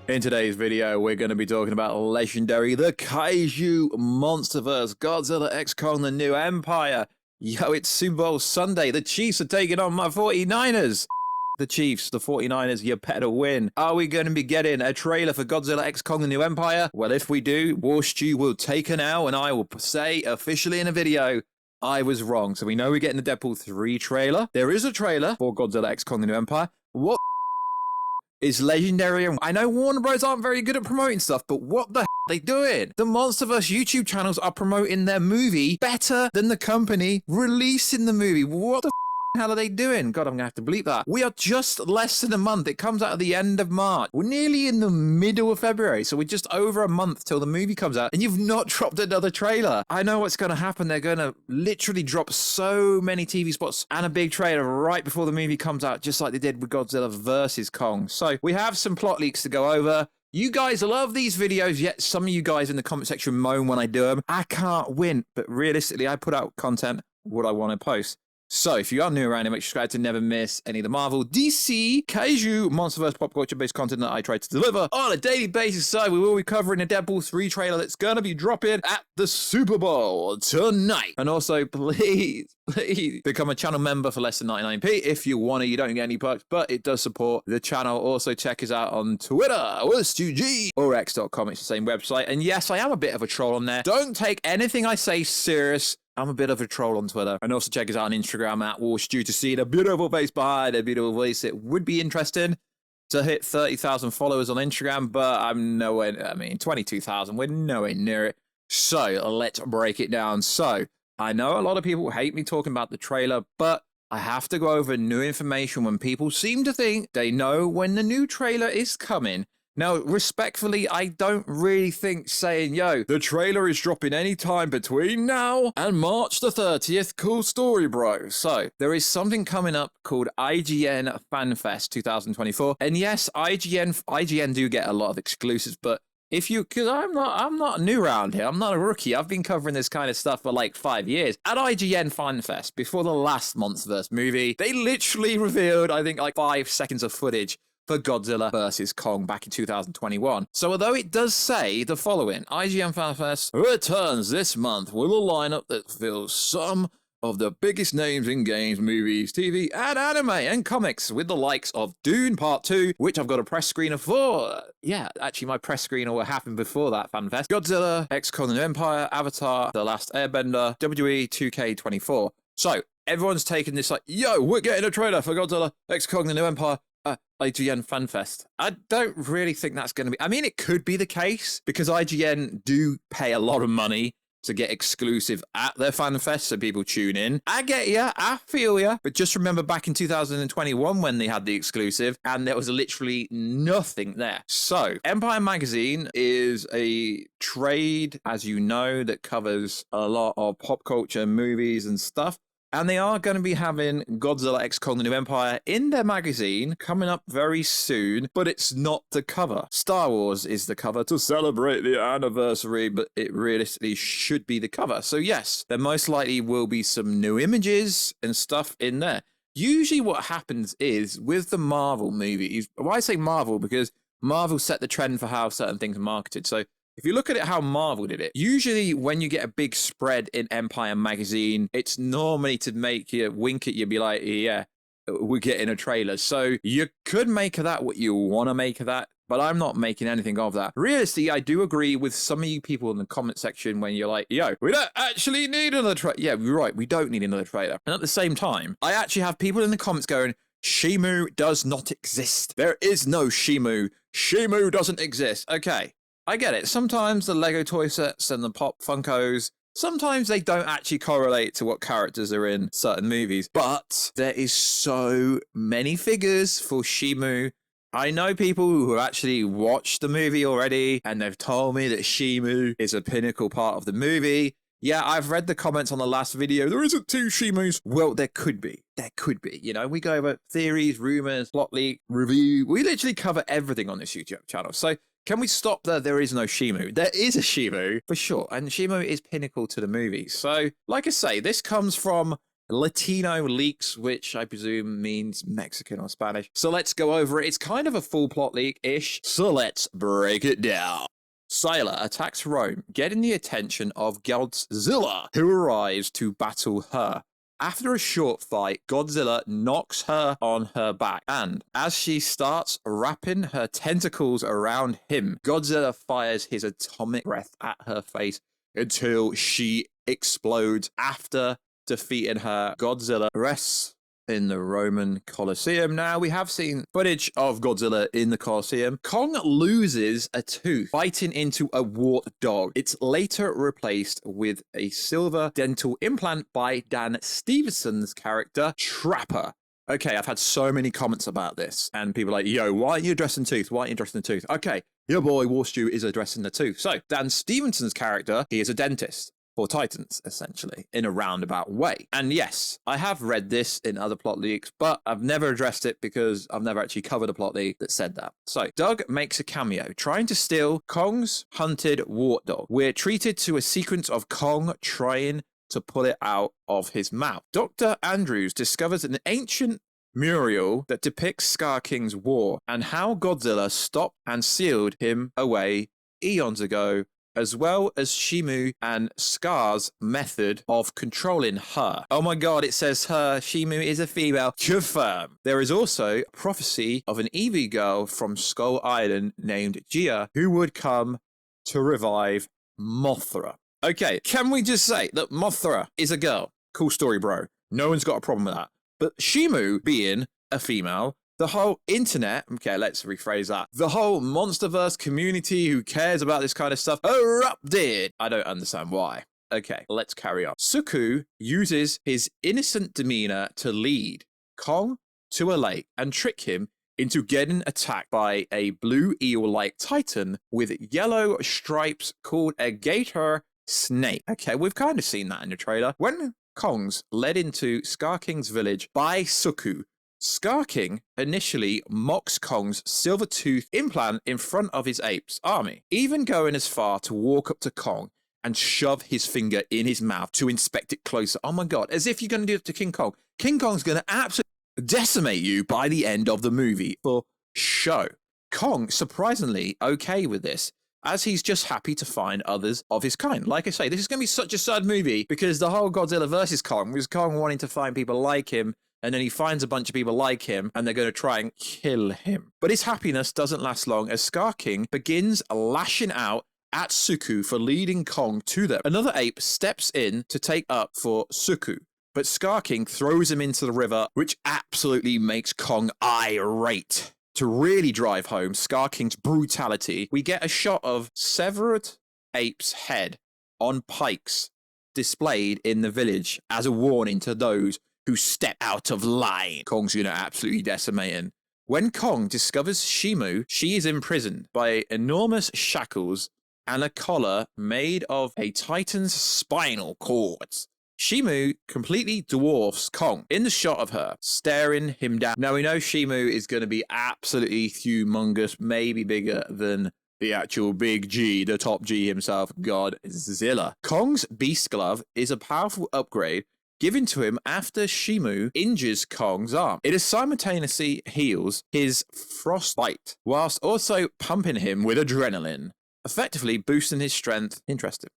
In today's video, we're going to be talking about legendary, the Kaiju MonsterVerse, Godzilla X Kong, the New Empire. Yo, it's Super Bowl Sunday. The Chiefs are taking on my 49ers. The Chiefs, the 49ers, you better win. Are we going to be getting a trailer for Godzilla X Kong, the New Empire? Well, if we do, Warstu will take an L, and I will say officially in a video, I was wrong. So we know we're getting the Deadpool 3 trailer. There is a trailer for Godzilla X Kong, the New Empire. What is legendary? I know Warner Bros. Aren't very good at promoting stuff, but what the are they doing? The MonsterVerse YouTube channels are promoting their movie better than the company releasing the movie. What the hell are they doing? God, I'm gonna have to bleep that. We are just less than a month. It comes out at the end of March. We're nearly in the middle of February, so we're just over a month till the movie comes out, and you've not dropped another trailer. I know what's gonna happen. They're gonna literally drop so many TV spots and a big trailer right before the movie comes out, just like they did with Godzilla Vs Kong. So we have some plot leaks to go over. You guys love these videos, yet some of you guys in the comment section moan when I do them. I can't win, but realistically, I put out content what I want to post. So, if you are new around here, make sure you subscribe to never miss any of the Marvel, DC, Kaiju, MonsterVerse, pop culture-based content that I try to deliver on a daily basis. So, we will be covering the Deadpool 3 trailer that's going to be dropping at the Super Bowl tonight. And also, please become a channel member for less than 99p. If you want to, you don't get any perks, but it does support the channel. Also, check us out on Twitter, Warstu or X.com. It's the same website. And yes, I am a bit of a troll on there. Don't take anything I say serious. I'm a bit of a troll on Twitter. And also check us out on Instagram at Warstu to see the beautiful face behind the beautiful voice. It would be interesting to hit 30,000 followers on Instagram, but I'm nowhere, 22,000. We're nowhere near it. So let's break it down. So I know a lot of people hate me talking about the trailer, but I have to go over new information when people seem to think they know when the new trailer is coming. Now, respectfully, I don't really think saying, yo, the trailer is dropping anytime between now and March the 30th. Cool story, bro. So, there is something coming up called IGN FanFest 2024. And yes, IGN do get a lot of exclusives, but because I'm not new around here. I'm not a rookie. I've been covering this kind of stuff for like 5 years. At IGN FanFest, before the last MonsterVerse movie, they literally revealed, I think, like 5 seconds of footage for Godzilla vs. Kong back in 2021. So although it does say the following, IGN FanFest returns this month with a lineup that fills some of the biggest names in games, movies, TV, and anime and comics, with the likes of Dune Part 2, which I've got a press screener for. Yeah, actually my press screener will happen before that FanFest. Godzilla, X Kong, the New Empire, Avatar, The Last Airbender, WWE 2K24. So everyone's taken this like, yo, we're getting a trailer for Godzilla, X Kong, the New Empire, IGN FanFest. I don't really think that's going to be... I mean, it could be the case, because IGN do pay a lot of money to get exclusive at their FanFest, so people tune in. I get ya, I feel ya. But just remember back in 2021 when they had the exclusive, and there was literally nothing there. So, Empire Magazine is a trade, as you know, that covers a lot of pop culture, movies, and stuff. And they are going to be having Godzilla X Kong, the New Empire in their magazine coming up very soon, but it's not the cover. Star Wars is the cover to celebrate the anniversary, but it realistically should be the cover. So yes, there most likely will be some new images and stuff in there. Usually what happens is with the Marvel movies, why I say Marvel, because Marvel set the trend for how certain things are marketed. So if you look at it how Marvel did it, usually when you get a big spread in Empire Magazine, it's normally to make you wink at you, be like, yeah, we're getting a trailer. So you could make of that what you want to make of that, but I'm not making anything of that. Realistically, I do agree with some of you people in the comment section when you're like, yo, we don't actually need another trailer. Yeah, you're right, we don't need another trailer. And at the same time, I actually have people in the comments going, Shimu does not exist. There is no Shimu. Shimu doesn't exist. Okay. I get it. Sometimes the Lego toy sets and the Pop Funkos, sometimes they don't actually correlate to what characters are in certain movies. But there is so many figures for Shimu. I know people who actually watched the movie already, and they've told me that Shimu is a pinnacle part of the movie. Yeah, I've read the comments on the last video. There isn't 2 Shimus. Well, there could be. There could be. You know, we go over theories, rumors, plot leak, review. We literally cover everything on this YouTube channel. So can we stop there is no Shimu? There is a Shimu, for sure. And Shimu is pinnacle to the movie. So, like I say, this comes from Latino leaks, which I presume means Mexican or Spanish. So let's go over it. It's kind of a full plot leak-ish. So let's break it down. Sylar attacks Rome, getting the attention of Godzilla, who arrives to battle her. After a short fight, Godzilla knocks her on her back, and as she starts wrapping her tentacles around him, Godzilla fires his atomic breath at her face until she explodes. After defeating her, Godzilla rests in the Roman Colosseum. Now, we have seen footage of Godzilla in the Colosseum. Kong loses a tooth, biting into a wart dog. It's later replaced with a silver dental implant by Dan Stevenson's character, Trapper. Okay, I've had so many comments about this, and people are like, yo, why aren't you addressing tooth? Why aren't you addressing the tooth? Okay, your boy Warstu is addressing the tooth. So, Dan Stevenson's character, he is a dentist for Titans, essentially, in a roundabout way. And yes, I have read this in other plot leaks, but I've never addressed it because I've never actually covered a plot leak that said that. So, Doug makes a cameo, trying to steal Kong's hunted wart dog. We're treated to a sequence of Kong trying to pull it out of his mouth. Dr. Andrews discovers an ancient mural that depicts Scar King's war and how Godzilla stopped and sealed him away eons ago, as well as Shimu and Scar's method of controlling her. Oh my god, it says her. Shimu is a female. Confirm. There is also a prophecy of an Eevee girl from Skull Island named Gia who would come to revive Mothra. Okay, can we just say that Mothra is a girl? Cool story, bro. No one's got a problem with that. But Shimu being a female, the whole internet, okay, let's rephrase that. The whole MonsterVerse community who cares about this kind of stuff erupted. I don't understand why. Okay, let's carry on. Suku uses his innocent demeanor to lead Kong to a lake and trick him into getting attacked by a blue eel-like titan with yellow stripes called a gator snake. Okay, we've kind of seen that in the trailer. When Kong's led into Scar King's village by Suku, Scar King initially mocks Kong's silver tooth implant in front of his ape's army, even going as far to walk up to Kong and shove his finger in his mouth to inspect it closer. Oh my god, as if you're going to do it to King Kong. King Kong's going to absolutely decimate you by the end of the movie for show. Kong, surprisingly okay with this, as he's just happy to find others of his kind. Like I say, this is going to be such a sad movie because the whole Godzilla vs. Kong was Kong wanting to find people like him, and then he finds a bunch of people like him, and they're going to try and kill him. But his happiness doesn't last long as Scar King begins lashing out at Suku for leading Kong to them. Another ape steps in to take up for Suku, but Scar King throws him into the river, which absolutely makes Kong irate. To really drive home Scar King's brutality, we get a shot of severed ape's head on pikes displayed in the village as a warning to those who step out of line. Kong's gonna absolutely decimate him. When Kong discovers Shimu, she is imprisoned by enormous shackles and a collar made of a titan's spinal cords. Shimu completely dwarfs Kong in the shot of her, staring him down. Now, we know Shimu is going to be absolutely humongous, maybe bigger than the actual big G, the top G himself, Godzilla. Kong's Beast Glove is a powerful upgrade given to him after Shimu injures Kong's arm. It simultaneously heals his frostbite, whilst also pumping him with adrenaline, effectively boosting his strength. Interesting.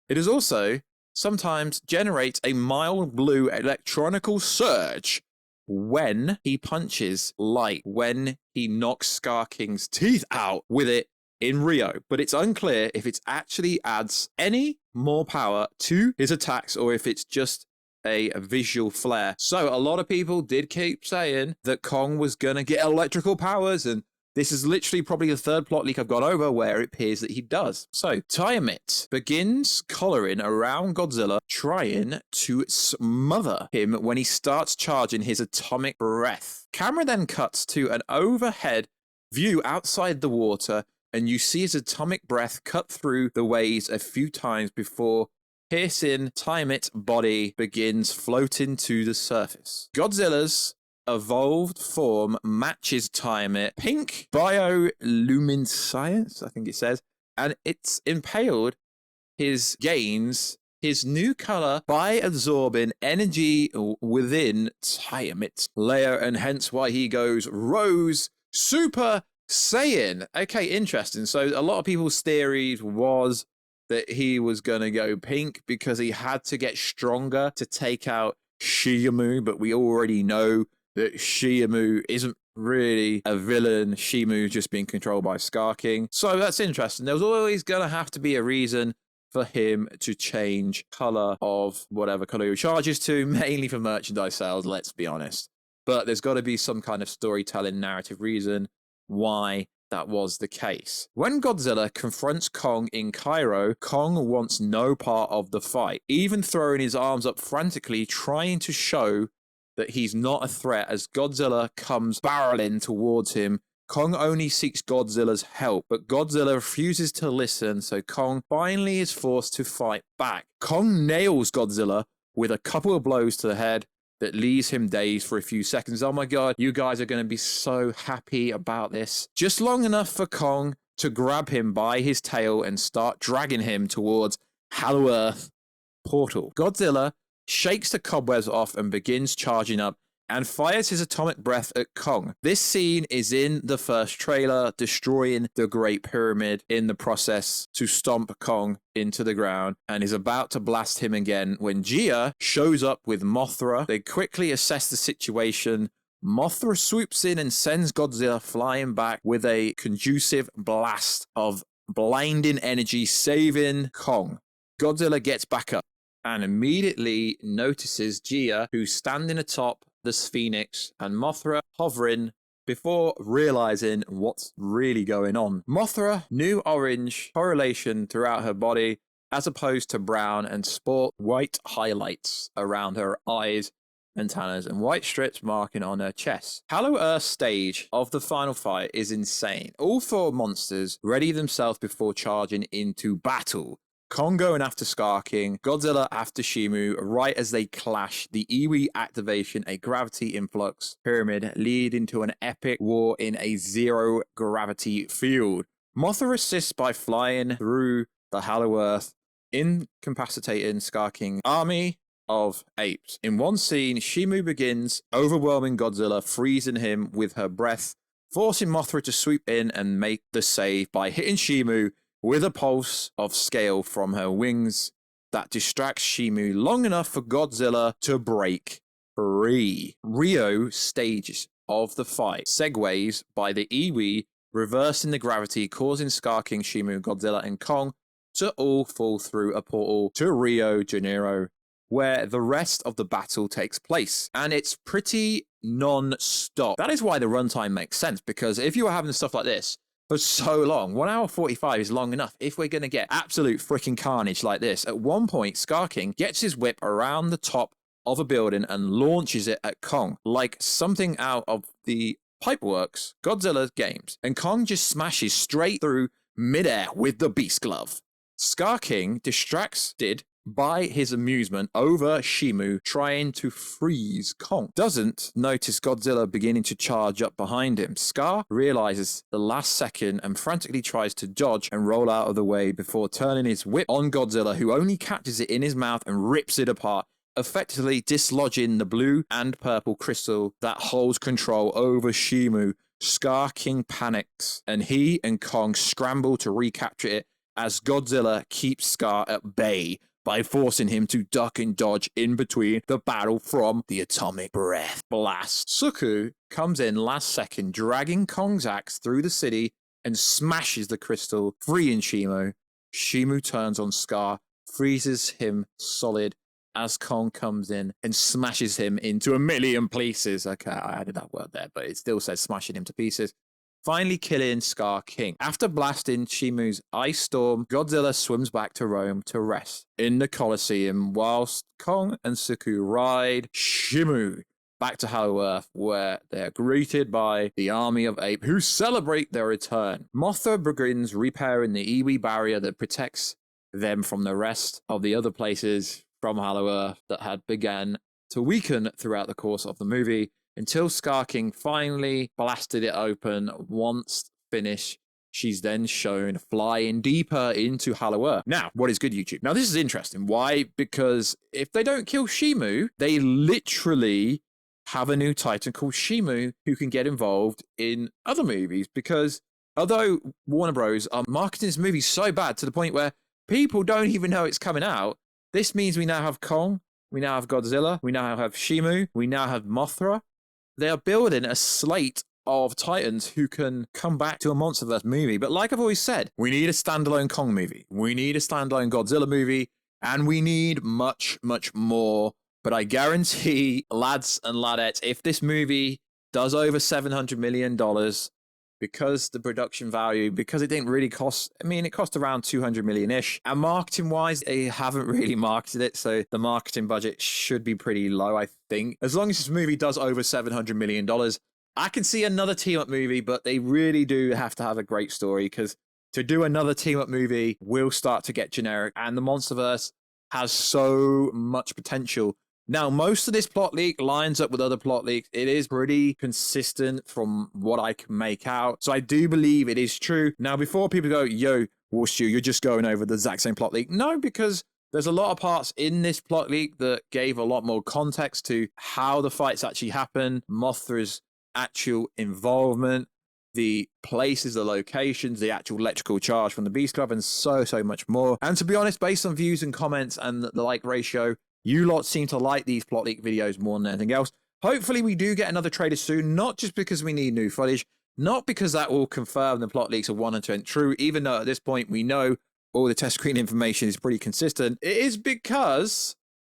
It is also sometimes generates a mild blue electronical surge when he punches light, when he knocks Scar King's teeth out with it in Rio. But it's unclear if it actually adds any more power to his attacks or if it's just a visual flare. So a lot of people did keep saying that Kong was going to get electrical powers, and this is literally probably the third plot leak I've got over where it appears that he does. So, Tiamat begins collaring around Godzilla, trying to smother him when he starts charging his atomic breath. Camera then cuts to an overhead view outside the water, and you see his atomic breath cut through the waves a few times before piercing Tiamat's body begins floating to the surface. Godzilla's evolved form matches Tiamat. Pink bioluminescence, I think it says, and it's impaled his gains his new color by absorbing energy within its layer, and hence why he goes Rose Super Saiyan. Okay, interesting. So a lot of people's theories was that he was going to go pink because he had to get stronger to take out Shimu, but we already know that Shimu isn't really a villain. Shimu's just being controlled by Scar King. So that's interesting. There was always going to have to be a reason for him to change color of whatever color he charges to, mainly for merchandise sales, let's be honest. But there's got to be some kind of storytelling narrative reason why that was the case. When Godzilla confronts Kong in Cairo, Kong wants no part of the fight, even throwing his arms up frantically, trying to show that he's not a threat. As Godzilla comes barreling towards him, Kong only seeks Godzilla's help, but Godzilla refuses to listen, so Kong finally is forced to fight back. Kong nails Godzilla with a couple of blows to the head that leaves him dazed for a few seconds. Oh my god, you guys are going to be so happy about this. Just long enough for Kong to grab him by his tail and start dragging him towards Hollow Earth portal. Godzilla shakes the cobwebs off and begins charging up and fires his atomic breath at Kong. This scene is in the first trailer, destroying the Great Pyramid in the process to stomp Kong into the ground, and is about to blast him again when Gia shows up with Mothra. They quickly assess the situation. Mothra swoops in and sends Godzilla flying back with a conducive blast of blinding energy, saving Kong. Godzilla gets back up and immediately notices Gia, who's standing atop the Phoenix, and Mothra hovering before realizing what's really going on. Mothra, new orange correlation throughout her body, as opposed to brown, and sport white highlights around her eyes, antennas, and white strips marking on her chest. Hollow Earth stage of the final fight is insane. All four monsters ready themselves before charging into battle. Kong going after Scar King, Godzilla after Shimu. Right as they clash, the Iwi activation, a gravity influx pyramid, leading to an epic war in a zero gravity field. Mothra assists by flying through the Hollow Earth, incapacitating Scar King's army of apes. In one scene, Shimu begins overwhelming Godzilla, freezing him with her breath, forcing Mothra to swoop in and make the save by hitting Shimu with a pulse of scale from her wings that distracts Shimu long enough for Godzilla to break free. Rio stages of the fight segues by the Iwi reversing the gravity, causing Scar King, Shimu, Godzilla, and Kong to all fall through a portal to Rio de Janeiro, where the rest of the battle takes place. And it's pretty non-stop. That is why the runtime makes sense, because if you were having stuff like this for so long, 1 hour 45 is long enough if we're going to get absolute freaking carnage like this. At one point, Scar King gets his whip around the top of a building and launches it at Kong like something out of the Pipeworks Godzilla games, and Kong just smashes straight through midair with the Beast Glove. Scar King, distracted by his amusement over Shimu trying to freeze Kong, doesn't notice Godzilla beginning to charge up behind him. Scar realizes the last second and frantically tries to dodge and roll out of the way before turning his whip on Godzilla, who only catches it in his mouth and rips it apart, effectively dislodging the blue and purple crystal that holds control over Shimu. Scar King panics, and he and Kong scramble to recapture it as Godzilla keeps Scar at bay by forcing him to duck and dodge in between the battle from the atomic breath blast. Suku comes in last second, dragging Kong's axe through the city and smashes the crystal, freeing Shimu. Shimu turns on Scar, freezes him solid as Kong comes in and smashes him into a million pieces. Okay, I added that word there, but it still says smashing him to pieces. Finally killing Scar King. After blasting Shimu's ice storm, Godzilla swims back to Rome to rest in the Colosseum, whilst Kong and Suku ride Shimu back to Hollow Earth, where they're greeted by the army of ape who celebrate their return. Mothra begins repairing the Iwi barrier that protects them from the rest of the other places from Hollow Earth that had begun to weaken throughout the course of the movie, until Scar King finally blasted it open. Once finished, she's then shown flying deeper into Hollow Earth. Now, what is good, YouTube? Now, this is interesting. Why? Because if they don't kill Shimu, they literally have a new Titan called Shimu who can get involved in other movies. Because although Warner Bros. Are marketing this movie so bad to the point where people don't even know it's coming out, this means we now have Kong, we now have Godzilla, we now have Shimu, we now have Mothra. They are building a slate of Titans who can come back to a MonsterVerse movie. But like I've always said, we need a standalone Kong movie. We need a standalone Godzilla movie. And we need much, much more. But I guarantee, lads and ladettes, if this movie does over $700 million, because the production value, because it didn't really cost, I mean, it cost around 200 million-ish. And marketing-wise, they haven't really marketed it, so the marketing budget should be pretty low, I think. As long as this movie does over $700 million, I can see another team-up movie, but they really do have to have a great story, because to do another team-up movie will start to get generic, and the MonsterVerse has so much potential. Now, most of this plot leak lines up with other plot leaks. It is pretty consistent from what I can make out. So I do believe it is true. Now, before people go, yo, Warstu, you're just going over the exact same plot leak. No, because there's a lot of parts in this plot leak that gave a lot more context to how the fights actually happen, Mothra's actual involvement, the places, the locations, the actual electrical charge from the Beast Club, and so much more. And to be honest, based on views and comments and the like ratio, you lot seem to like these plot leak videos more than anything else. Hopefully we do get another trailer soon, not just because we need new footage, not because that will confirm the plot leaks are 100% true, even though at this point we know all the test screen information is pretty consistent. It is because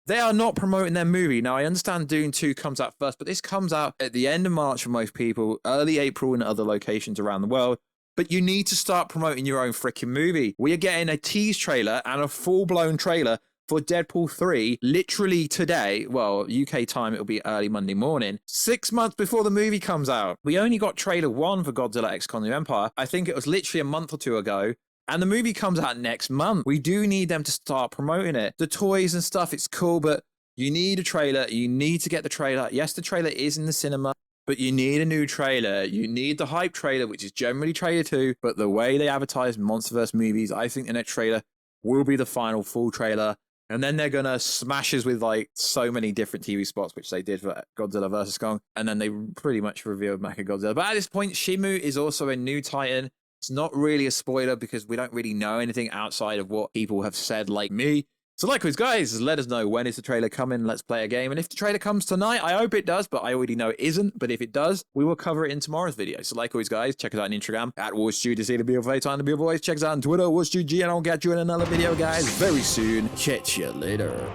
they are not promoting their movie. Now, I understand Dune 2 comes out first, but this comes out at the end of March for most people, early April in other locations around the world. But you need to start promoting your own freaking movie. We are getting a tease trailer and a full-blown trailer for Deadpool 3 literally today. Well, UK time, it'll be early Monday morning, 6 months before the movie comes out. We only got trailer 1 for Godzilla X Kong the New Empire. I think it was literally a month or two ago. And the movie comes out next month. We do need them to start promoting it. The toys and stuff, it's cool, but you need a trailer. You need to get the trailer. Yes, the trailer is in the cinema, but you need a new trailer. You need the hype trailer, which is generally trailer 2. But the way they advertise MonsterVerse movies, I think the next trailer will be the final full trailer. And then they're going to smash us with like so many different TV spots, which they did for Godzilla Vs Kong. And then they pretty much revealed Mechagodzilla. But at this point, Shimu is also a new Titan. It's not really a spoiler because we don't really know anything outside of what people have said like me. So likewise, guys, let us know when is the trailer coming. Let's play a game. And if the trailer comes tonight, I hope it does, but I already know it isn't. But if it does, we will cover it in tomorrow's video. So likewise, guys, check us out on Instagram at Warstu to see the beautiful face on the beautiful voice. Check us out on Twitter, WarstuG, and I'll get you in another video, guys, very soon. Catch you later.